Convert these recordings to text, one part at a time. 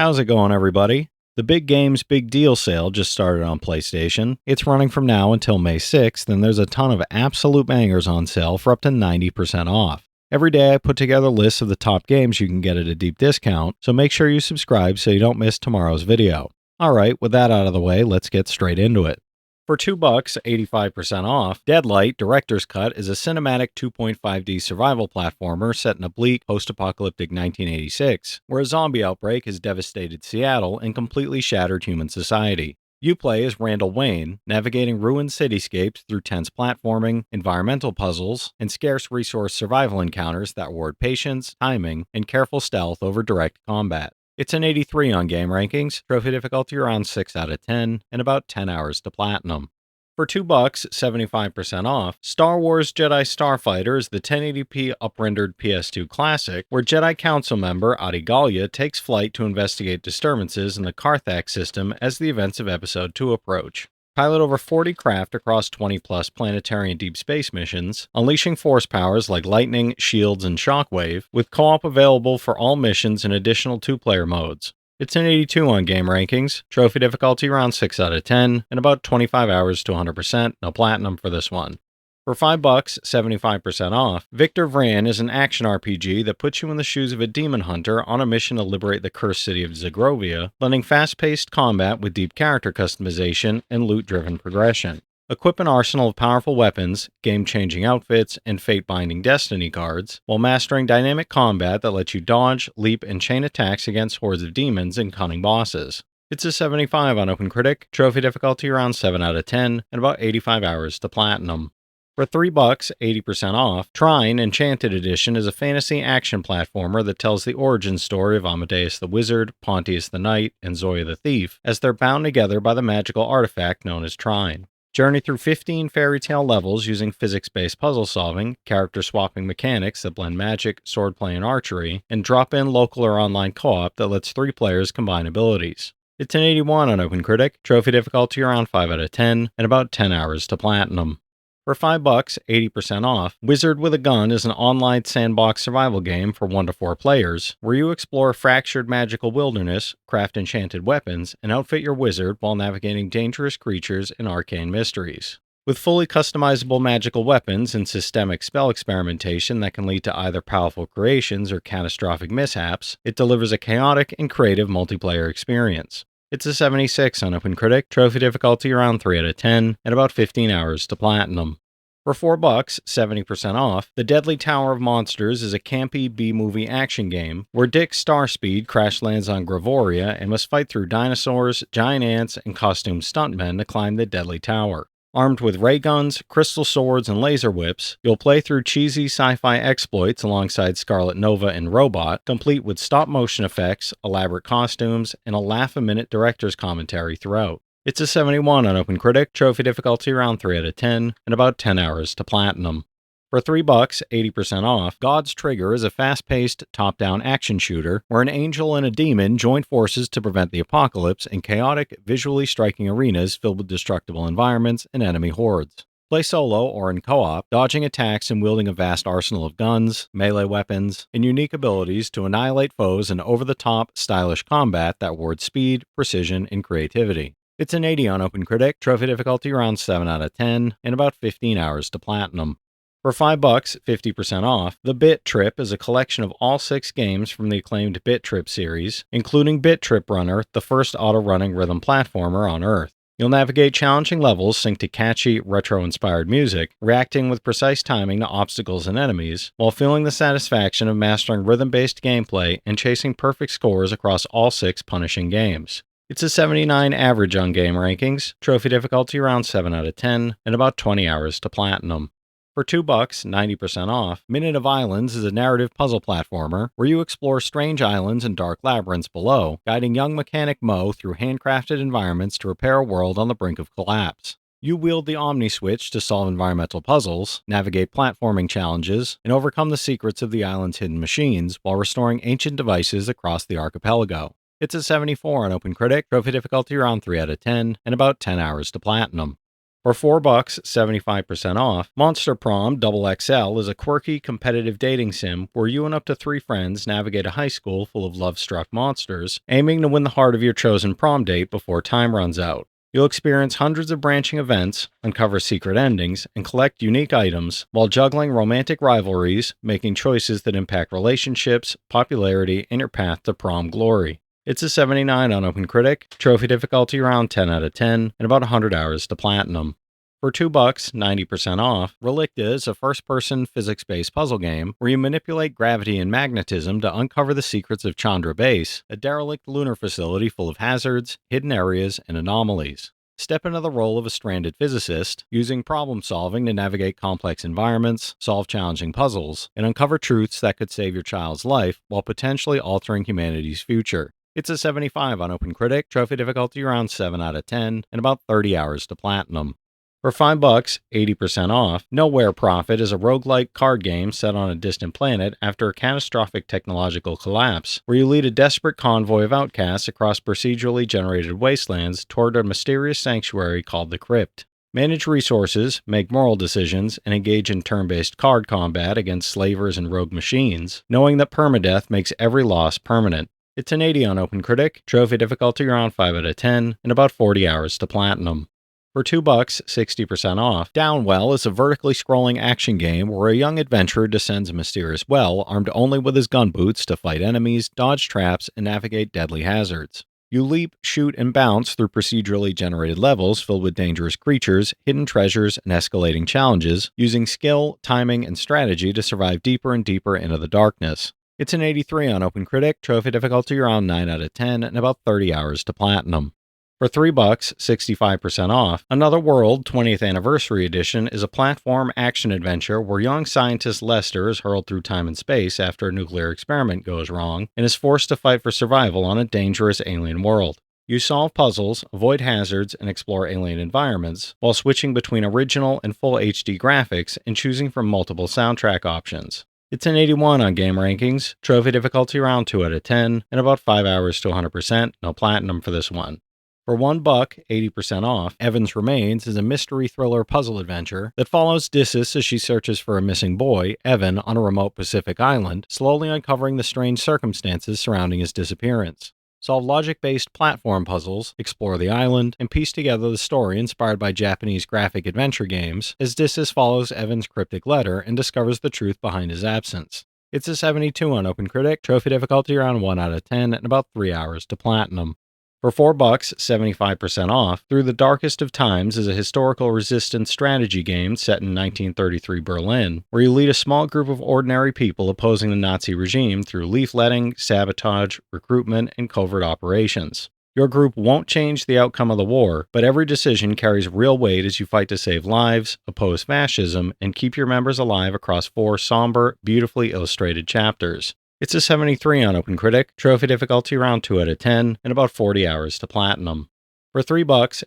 How's it going, everybody? The Big Games Big Deal sale just started on PlayStation. It's running from now until May 6th, and there's a ton of absolute bangers on sale for up to 90% off. Every day I put together lists of the top games you can get at a deep discount, so make sure you subscribe so you don't miss tomorrow's video. Alright, with that out of the way, let's get straight into it. For $2, 85% off, Deadlight Director's Cut is a cinematic 2.5D survival platformer set in a bleak, post-apocalyptic 1986, where a zombie outbreak has devastated Seattle and completely shattered human society. You play as Randall Wayne, navigating ruined cityscapes through tense platforming, environmental puzzles, and scarce resource survival encounters that reward patience, timing, and careful stealth over direct combat. It's an 83 on game rankings, trophy difficulty around 6 out of 10, and about 10 hours to platinum. For $2, 75% off, Star Wars Jedi Starfighter is the 1080p up-rendered PS2 classic, where Jedi Council member Adi Gallia takes flight to investigate disturbances in the Carthax system as the events of Episode 2 approach. Pilot over 40 craft across 20-plus planetary and deep space missions, unleashing force powers like lightning, shields, and shockwave, with co-op available for all missions and additional two-player modes. It's an 82 on game rankings, trophy difficulty around 6 out of 10, and about 25 hours to 100%, no platinum for this one. For $5, 75% off, Victor Vran is an action RPG that puts you in the shoes of a demon hunter on a mission to liberate the cursed city of Zegrovia, blending fast-paced combat with deep character customization and loot-driven progression. Equip an arsenal of powerful weapons, game-changing outfits, and fate-binding destiny cards, while mastering dynamic combat that lets you dodge, leap, and chain attacks against hordes of demons and cunning bosses. It's a 75 on OpenCritic, trophy difficulty around 7 out of 10, and about 85 hours to platinum. For $3, 80% off, Trine Enchanted Edition is a fantasy action platformer that tells the origin story of Amadeus the Wizard, Pontius the Knight, and Zoya the Thief, as they're bound together by the magical artifact known as Trine. Journey through 15 fairy tale levels using physics-based puzzle solving, character-swapping mechanics that blend magic, swordplay, and archery, and drop in local or online co-op that lets 3 players combine abilities. It's an 81 on OpenCritic, trophy difficulty around 5 out of 10, and about 10 hours to platinum. For $5, 80% off, Wizard with a Gun is an online sandbox survival game for 1 to 4 players, where you explore a fractured magical wilderness, craft enchanted weapons, and outfit your wizard while navigating dangerous creatures and arcane mysteries. With fully customizable magical weapons and systemic spell experimentation that can lead to either powerful creations or catastrophic mishaps, it delivers a chaotic and creative multiplayer experience. It's a 76 on OpenCritic, trophy difficulty around 3 out of 10, and about 15 hours to platinum. For $4, 70% off, The Deadly Tower of Monsters is a campy B-movie action game where Dick Starspeed crash lands on Gravoria and must fight through dinosaurs, giant ants, and costumed stuntmen to climb the deadly tower. Armed with ray guns, crystal swords, and laser whips, you'll play through cheesy sci-fi exploits alongside Scarlet Nova and Robot, complete with stop-motion effects, elaborate costumes, and a laugh-a-minute director's commentary throughout. It's a 71 on OpenCritic, trophy difficulty around 3 out of 10, and about 10 hours to platinum. For $3, 80% off, God's Trigger is a fast-paced, top-down action shooter where an angel and a demon join forces to prevent the apocalypse in chaotic, visually striking arenas filled with destructible environments and enemy hordes. Play solo or in co-op, dodging attacks and wielding a vast arsenal of guns, melee weapons, and unique abilities to annihilate foes in over-the-top, stylish combat that rewards speed, precision, and creativity. It's an 80 on OpenCritic, trophy difficulty around 7 out of 10, and about 15 hours to platinum. For $5, 50% off, The Bit Trip is a collection of all 6 games from the acclaimed Bit Trip series, including Bit Trip Runner, the first auto-running rhythm platformer on Earth. You'll navigate challenging levels synced to catchy, retro-inspired music, reacting with precise timing to obstacles and enemies, while feeling the satisfaction of mastering rhythm-based gameplay and chasing perfect scores across all 6 punishing games. It's a 79 average on game rankings, trophy difficulty around 7 out of 10, and about 20 hours to platinum. For $2, 90% off, Minute of Islands is a narrative puzzle platformer where you explore strange islands and dark labyrinths below, guiding young mechanic Mo through handcrafted environments to repair a world on the brink of collapse. You wield the Omni Switch to solve environmental puzzles, navigate platforming challenges, and overcome the secrets of the island's hidden machines while restoring ancient devices across the archipelago. It's a 74 on OpenCritic, trophy difficulty around 3 out of 10, and about 10 hours to platinum. For $4, 75% off, Monster Prom Double XL is a quirky, competitive dating sim where you and up to 3 friends navigate a high school full of love-struck monsters, aiming to win the heart of your chosen prom date before time runs out. You'll experience hundreds of branching events, uncover secret endings, and collect unique items while juggling romantic rivalries, making choices that impact relationships, popularity, and your path to prom glory. It's a 79 on OpenCritic, trophy difficulty around 10 out of 10, and about 100 hours to platinum. For $2, 90% off, Relicta is a first-person physics-based puzzle game where you manipulate gravity and magnetism to uncover the secrets of Chandra Base, a derelict lunar facility full of hazards, hidden areas, and anomalies. Step into the role of a stranded physicist, using problem-solving to navigate complex environments, solve challenging puzzles, and uncover truths that could save your child's life while potentially altering humanity's future. It's a 75 on OpenCritic, trophy difficulty around 7 out of 10, and about 30 hours to platinum. For $5, 80% off, Nowhere Prophet is a roguelike card game set on a distant planet after a catastrophic technological collapse, where you lead a desperate convoy of outcasts across procedurally generated wastelands toward a mysterious sanctuary called the Crypt. Manage resources, make moral decisions, and engage in turn-based card combat against slavers and rogue machines, knowing that permadeath makes every loss permanent. It's an 80 on OpenCritic, trophy difficulty around 5 out of 10, and about 40 hours to platinum. For $2, 60% off, Downwell is a vertically scrolling action game where a young adventurer descends a mysterious well armed only with his gun boots to fight enemies, dodge traps, and navigate deadly hazards. You leap, shoot, and bounce through procedurally generated levels filled with dangerous creatures, hidden treasures, and escalating challenges, using skill, timing, and strategy to survive deeper and deeper into the darkness. It's an 83 on OpenCritic, trophy difficulty around 9 out of 10, and about 30 hours to platinum. For $3, 65% off, Another World 20th Anniversary Edition is a platform action-adventure where young scientist Lester is hurled through time and space after a nuclear experiment goes wrong and is forced to fight for survival on a dangerous alien world. You solve puzzles, avoid hazards, and explore alien environments, while switching between original and full HD graphics and choosing from multiple soundtrack options. It's an 81 on Game Rankings, trophy difficulty around 2 out of 10, and about 5 hours to 100%, no platinum for this one. For $1, 80% off, Evan's Remains is a mystery thriller puzzle adventure that follows Dissis as she searches for a missing boy, Evan, on a remote Pacific island, slowly uncovering the strange circumstances surrounding his disappearance. Solve logic-based platform puzzles, explore the island, and piece together the story inspired by Japanese graphic adventure games as Dissis follows Evan's cryptic letter and discovers the truth behind his absence. It's a 72 on OpenCritic, trophy difficulty around 1 out of 10, and about 3 hours to platinum. For $4, 75% off, Through the Darkest of Times is a historical resistance strategy game set in 1933 Berlin, where you lead a small group of ordinary people opposing the Nazi regime through leafletting, sabotage, recruitment, and covert operations. Your group won't change the outcome of the war, but every decision carries real weight as you fight to save lives, oppose fascism, and keep your members alive across 4 somber, beautifully illustrated chapters. It's a 73 on OpenCritic, trophy difficulty around 2 out of 10, and about 40 hours to platinum. For $3,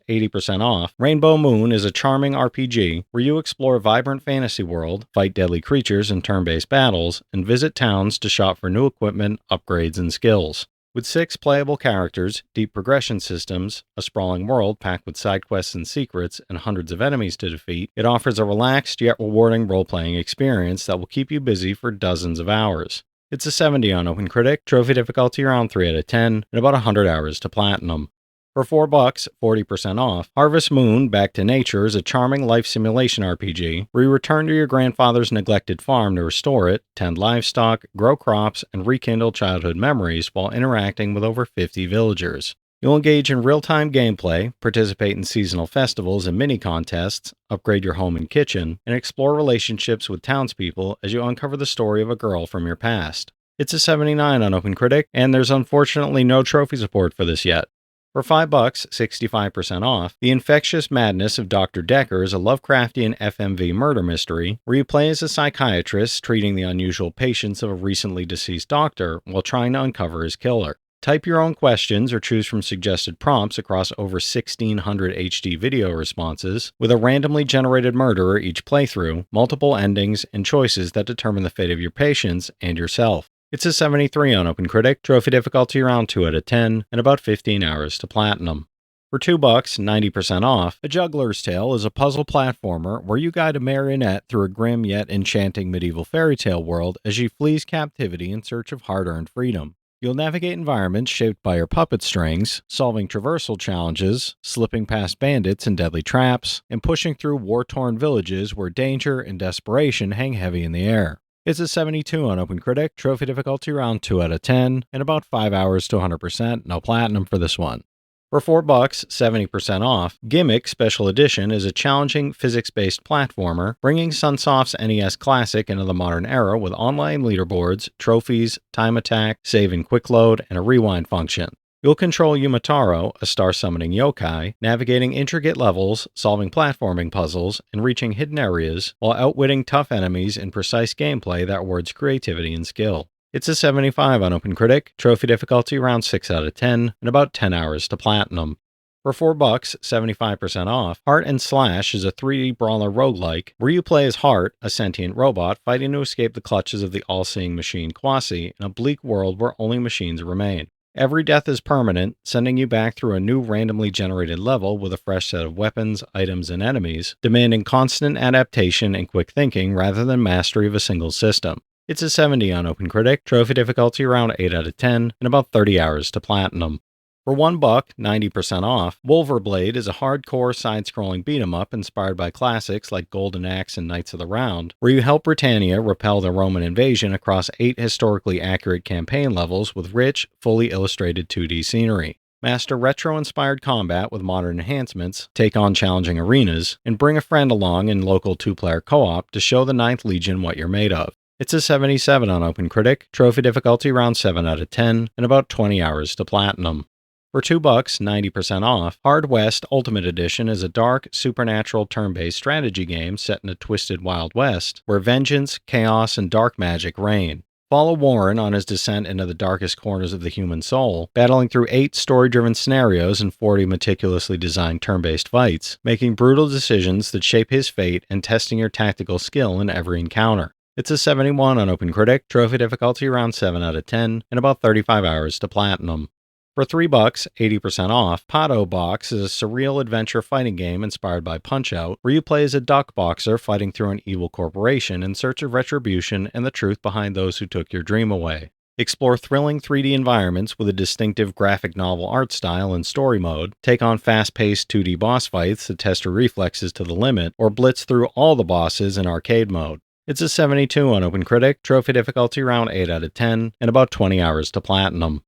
80% off, Rainbow Moon is a charming RPG where you explore a vibrant fantasy world, fight deadly creatures in turn-based battles, and visit towns to shop for new equipment, upgrades, and skills. With 6 playable characters, deep progression systems, a sprawling world packed with side quests and secrets, and hundreds of enemies to defeat, it offers a relaxed yet rewarding role-playing experience that will keep you busy for dozens of hours. It's a 70 on OpenCritic, trophy difficulty around 3 out of 10, and about 100 hours to platinum. For $4, 40% off, Harvest Moon Back to Nature is a charming life simulation RPG where you return to your grandfather's neglected farm to restore it, tend livestock, grow crops, and rekindle childhood memories while interacting with over 50 villagers. You'll engage in real-time gameplay, participate in seasonal festivals and mini-contests, upgrade your home and kitchen, and explore relationships with townspeople as you uncover the story of a girl from your past. It's a 79 on OpenCritic, and there's unfortunately no trophy support for this yet. For $5, 65% off, The Infectious Madness of Dr. Dekker is a Lovecraftian FMV murder mystery where you play as a psychiatrist treating the unusual patients of a recently deceased doctor while trying to uncover his killer. Type your own questions or choose from suggested prompts across over 1,600 HD video responses, with a randomly generated murderer each playthrough, multiple endings, and choices that determine the fate of your patients and yourself. It's a 73 on OpenCritic, trophy difficulty around 2 out of 10, and about 15 hours to platinum. For $2, 90% off, A Juggler's Tale is a puzzle platformer where you guide a marionette through a grim yet enchanting medieval fairy tale world as she flees captivity in search of hard-earned freedom. You'll navigate environments shaped by your puppet strings, solving traversal challenges, slipping past bandits and deadly traps, and pushing through war-torn villages where danger and desperation hang heavy in the air. It's a 72 on OpenCritic, trophy difficulty around 2 out of 10, and about 5 hours to 100%, no platinum for this one. For $4, 70% off, Gimmick Special Edition is a challenging physics-based platformer, bringing Sunsoft's NES Classic into the modern era with online leaderboards, trophies, time attack, save and quick load, and a rewind function. You'll control Yumataro, a star-summoning yokai, navigating intricate levels, solving platforming puzzles, and reaching hidden areas, while outwitting tough enemies in precise gameplay that rewards creativity and skill. It's a 75 on OpenCritic, trophy difficulty around 6 out of 10, and about 10 hours to platinum. For $4, 75% off, Heart and Slash is a 3D brawler roguelike where you play as Heart, a sentient robot fighting to escape the clutches of the all-seeing machine Quasi in a bleak world where only machines remain. Every death is permanent, sending you back through a new randomly generated level with a fresh set of weapons, items, and enemies, demanding constant adaptation and quick thinking rather than mastery of a single system. It's a 70 on OpenCritic, trophy difficulty around 8 out of 10, and about 30 hours to platinum. For $1, 90% off, Wulverblade is a hardcore side-scrolling beat-em-up inspired by classics like Golden Axe and Knights of the Round, where you help Britannia repel the Roman invasion across 8 historically accurate campaign levels with rich, fully illustrated 2D scenery. Master retro-inspired combat with modern enhancements, take on challenging arenas, and bring a friend along in local 2-player co-op to show the 9th Legion what you're made of. It's a 77 on OpenCritic, trophy difficulty around 7 out of 10, and about 20 hours to platinum. For $2, 90% off, Hard West Ultimate Edition is a dark, supernatural turn-based strategy game set in a twisted Wild West, where vengeance, chaos, and dark magic reign. Follow Warren on his descent into the darkest corners of the human soul, battling through 8 story-driven scenarios and 40 meticulously designed turn-based fights, making brutal decisions that shape his fate and testing your tactical skill in every encounter. It's a 71 on OpenCritic, trophy difficulty around 7 out of 10, and about 35 hours to platinum. For $3, 80% off, Pato Box is a surreal adventure fighting game inspired by Punch-Out, where you play as a duck boxer fighting through an evil corporation in search of retribution and the truth behind those who took your dream away. Explore thrilling 3D environments with a distinctive graphic novel art style and story mode, take on fast-paced 2D boss fights that test your reflexes to the limit, or blitz through all the bosses in arcade mode. It's a 72 on OpenCritic, trophy difficulty around 8 out of 10, and about 20 hours to platinum.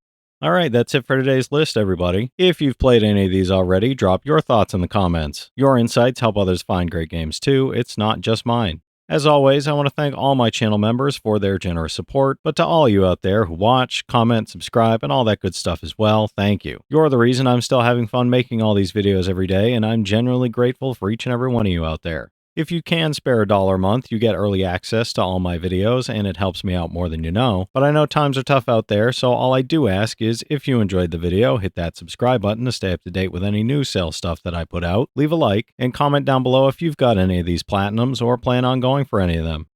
Alright, that's it for today's list, everybody. If you've played any of these already, drop your thoughts in the comments. Your insights help others find great games too, it's not just mine. As always, I want to thank all my channel members for their generous support, but to all you out there who watch, comment, subscribe, and all that good stuff as well, thank you. You're the reason I'm still having fun making all these videos every day, and I'm genuinely grateful for each and every one of you out there. If you can spare $1 a month, you get early access to all my videos, and it helps me out more than you know. But I know times are tough out there, so all I do ask is, if you enjoyed the video, hit that subscribe button to stay up to date with any new sale stuff that I put out, leave a like, and comment down below if you've got any of these platinums or plan on going for any of them.